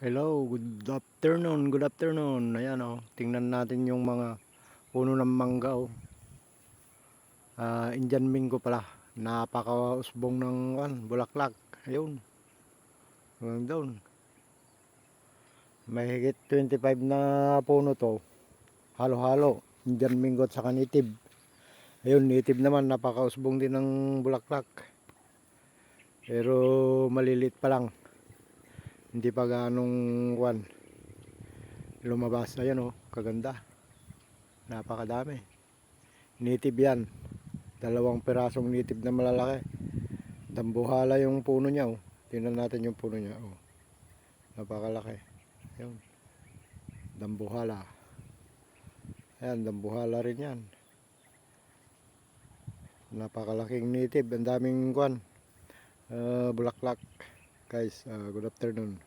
Hello, good afternoon, good afternoon. Ayan tingnan natin yung mga puno ng mangga Indian Mingo pala. Napakausbong ng bulaklak. Ayun, hanggang doon. May higit 25 na puno to. Halo-halo, Indian Mingo at saka native. Ayun, native naman, napakausbong din ng bulaklak. Pero malilit pa lang. Hindi pa ganong lumabas. Ayan kaganda. Napakadami. Native yan. 2 pirasong native na malalaki. Dambuhala yung puno niya. Tingnan natin yung puno niya. Napakalaki. Ayun. Dambuhala. Ayan, dambuhala rin yan. Napakalaking native. Ang daming bulaklak. Guys, good afternoon.